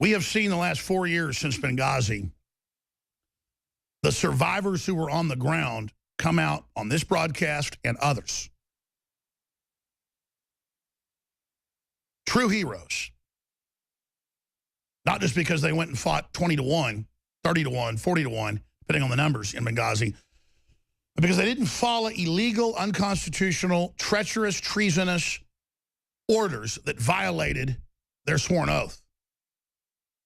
We have seen the last 4 years since Benghazi, the survivors who were on the ground come out on this broadcast and others. True heroes. Not just because they went and fought 20 to 1, 30 to 1, 40 to 1, depending on the numbers in Benghazi, but because they didn't follow illegal, unconstitutional, treacherous, treasonous orders that violated their sworn oath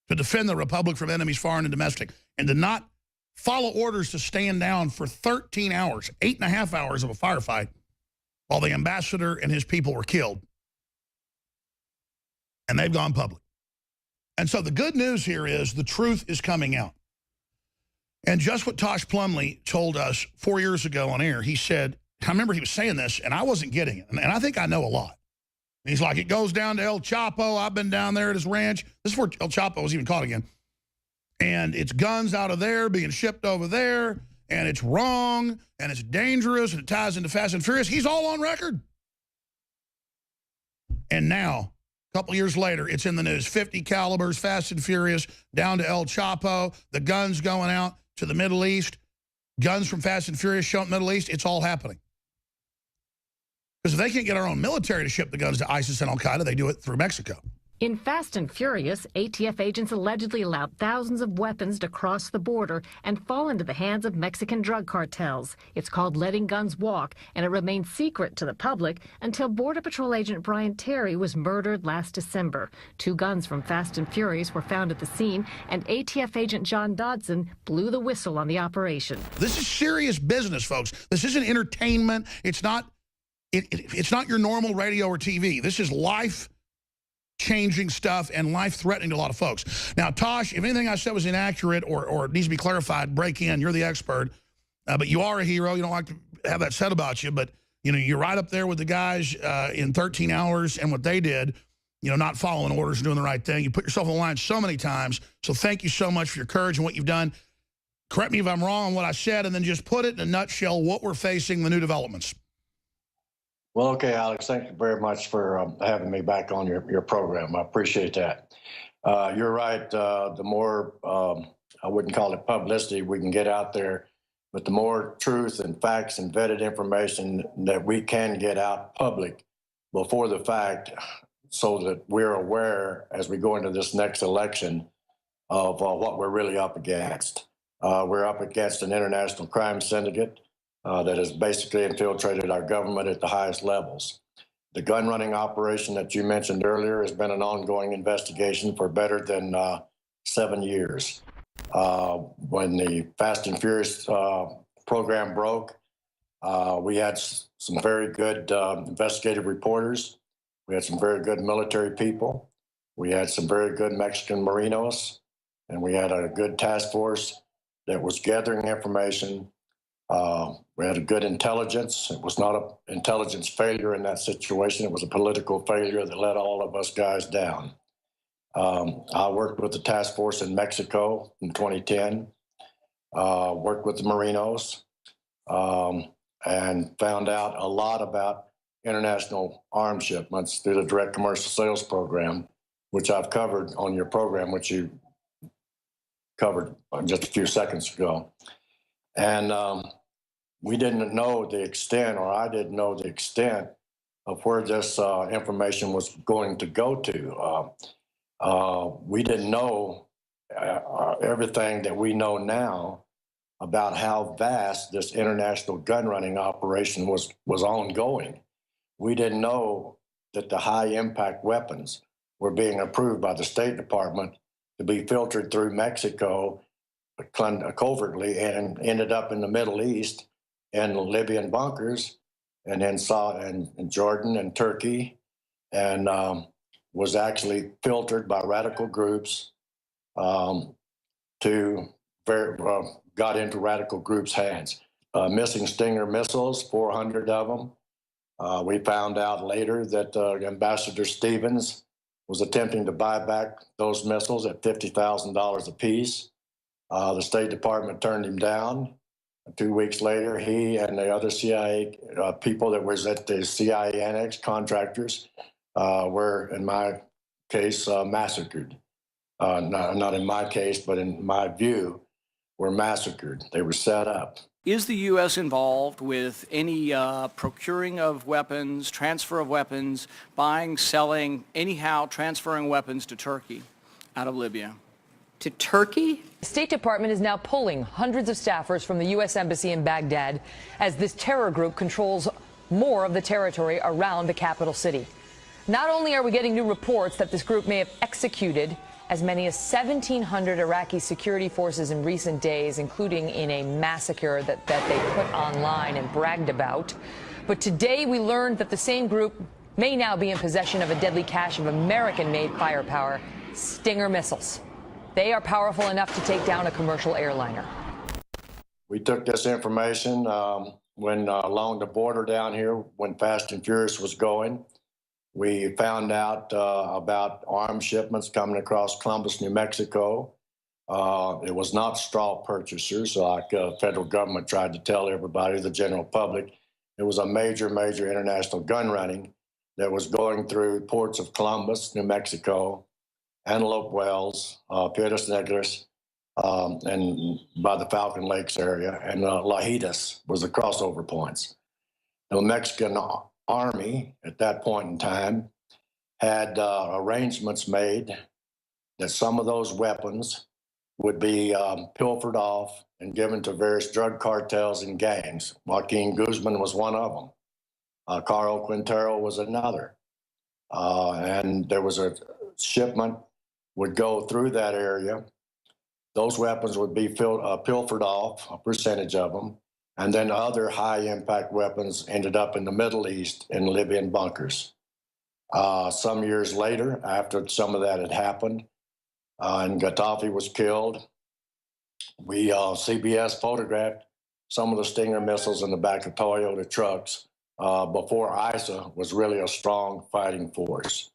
to defend the Republic from enemies foreign and domestic, and to not follow orders to stand down for 13 hours, 8.5 hours of a firefight while the ambassador and his people were killed. And they've gone public. And so the good news here is the truth is coming out. And just what Tosh Plumlee told us 4 years ago on air, he said, I remember he was saying this, and I wasn't getting it. And I think I know a lot. He's like, it goes down to El Chapo. I've been down there at his ranch. This is where El Chapo was even caught again. And it's guns out of there being shipped over there, and it's wrong, and it's dangerous, and it ties into Fast and Furious. He's all on record. And now, a couple years later, it's in the news. 50 calibers, Fast and Furious, down to El Chapo, the guns going out to the Middle East, guns from Fast and Furious show up in the Middle East. It's all happening. Because if they can't get our own military to ship the guns to ISIS and Al-Qaeda, they do it through Mexico. In Fast and Furious, ATF agents allegedly allowed thousands of weapons to cross the border and fall into the hands of Mexican drug cartels. It's called Letting Guns Walk, and it remained secret to the public until Border Patrol agent Brian Terry was murdered last December. 2 guns from Fast and Furious were found at the scene, and ATF agent John Dodson blew the whistle on the operation. This is serious business, folks. This isn't entertainment. It's not your normal radio or TV. This is life-changing stuff and life-threatening to a lot of folks. Now, Tosh, if anything I said was inaccurate or needs to be clarified, break in. You're the expert. But you are a hero. You don't like to have that said about you. But, you know, you're right up there with the guys in 13 hours and what they did, you know, not following orders and doing the right thing. You put yourself on the line so many times. So thank you so much for your courage and what you've done. Correct me if I'm wrong on what I said, and then just put it in a nutshell, what we're facing, the new developments. Well, okay, Alex, thank you very much for having me back on your program. I appreciate that. You're right. The more, I wouldn't call it publicity, we can get out there, but the more truth and facts and vetted information that we can get out public before the fact, so that we're aware as we go into this next election of what we're really up against. We're up against an international crime syndicate that has basically infiltrated our government at the highest levels. The gun running operation that you mentioned earlier has been an ongoing investigation for better than 7 years. When the Fast and Furious program broke, we had some very good investigative reporters. We had some very good military people. We had some very good Mexican Marinos, and we had a good task force that was gathering information. We had a good intelligence. It was not an intelligence failure in that situation. It was a political failure that let all of us guys down. I worked with the task force in Mexico in 2010, worked with the Marinos, and found out a lot about international arms shipments through the direct commercial sales program, which I've covered on your program, which you covered just a few seconds ago. And we didn't know the extent, or I didn't know the extent of where this information was going to go to. We didn't know everything that we know now about how vast this international gun running operation was ongoing. We didn't know that the high impact weapons were being approved by the State Department to be filtered through Mexico covertly and ended up in the Middle East and Libyan bunkers, and then saw in Jordan and Turkey, and was actually filtered by radical groups got into radical groups' hands. Missing Stinger missiles, 400 of them. We found out later that Ambassador Stevens was attempting to buy back those missiles at $50,000 apiece. The State Department turned him down. 2 weeks later, he and the other CIA people that was at the CIA annex, contractors, were, in my case, massacred. not in my case, but in my view, were massacred. They were set up. Is the U.S. involved with any procuring of weapons, transfer of weapons, buying, selling, anyhow transferring weapons to Turkey out of Libya? To Turkey? The State Department is now pulling hundreds of staffers from the U.S. Embassy in Baghdad as this terror group controls more of the territory around the capital city. Not only are we getting new reports that this group may have executed as many as 1,700 Iraqi security forces in recent days, including in a massacre that they put online and bragged about. But today we learned that the same group may now be in possession of a deadly cache of American-made firepower, Stinger missiles. They are powerful enough to take down a commercial airliner. We took this information when along the border down here, when Fast and Furious was going. We found out about arms shipments coming across Columbus, New Mexico. It was not straw purchasers, like the federal government tried to tell everybody, the general public. It was a major international gun running that was going through ports of Columbus, New Mexico, Antelope Wells, Piedras Negras, and by the Falcon Lakes area, and Lajitas was the crossover points. The Mexican Army at that point in time had arrangements made that some of those weapons would be pilfered off and given to various drug cartels and gangs. Joaquin Guzman was one of them. Carl Quintero was another. And there was a shipment would go through that area. Those weapons would be pilfered off, a percentage of them. And then other high-impact weapons ended up in the Middle East in Libyan bunkers. Some years later, after some of that had happened, and Gaddafi was killed, CBS photographed some of the Stinger missiles in the back of Toyota trucks before ISA was really a strong fighting force.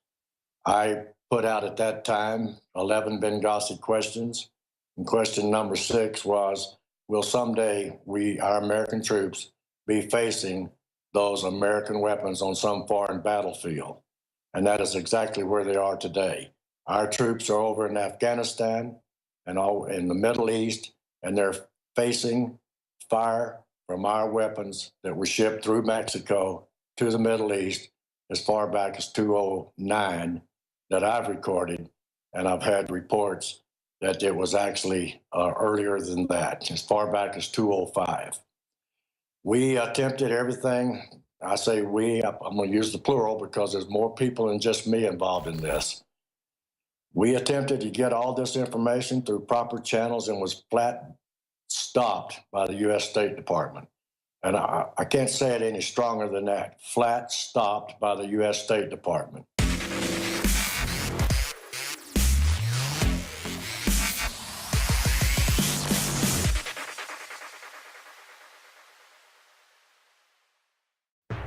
I put out at that time 11 Benghazi questions, and question number 6 was, will someday our American troops be facing those American weapons on some foreign battlefield? And that is exactly where they are today. Our troops are over in Afghanistan and all in the Middle East, and they're facing fire from our weapons that were shipped through Mexico to the Middle East as far back as 2009 that I've recorded, and I've had reports that it was actually earlier than that, as far back as 2005. We attempted everything. I say we, I'm going to use the plural because there's more people than just me involved in this. We attempted to get all this information through proper channels and was flat stopped by the U.S. State Department. And I can't say it any stronger than that. Flat stopped by the U.S. State Department.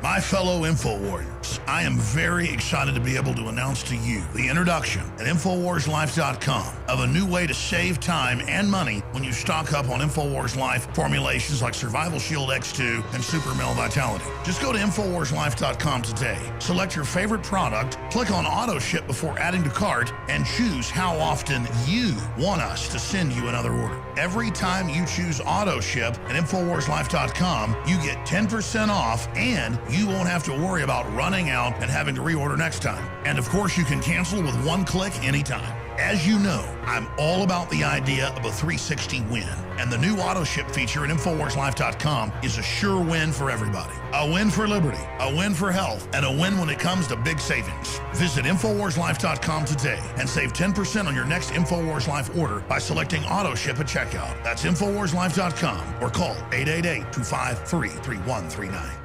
My fellow Info Warriors, I am very excited to be able to announce to you the introduction at InfoWarsLife.com of a new way to save time and money when you stock up on InfoWars Life formulations like Survival Shield X2 and Super Male Vitality. Just go to InfoWarsLife.com today, select your favorite product, click on Auto Ship before adding to cart, and choose how often you want us to send you another order. Every time you choose Auto Ship at InfoWarsLife.com, you get 10% off, and you won't have to worry about running out and having to reorder next time. And of course, you can cancel with one click anytime. As you know, I'm all about the idea of a 360 win, and the new auto ship feature at InfoWarsLife.com is a sure win for everybody. A win for liberty, a win for health, and a win when it comes to big savings. Visit InfoWarsLife.com today and save 10% on your next InfoWars Life order by selecting auto ship at checkout. That's InfoWarsLife.com or call 888-253-3139.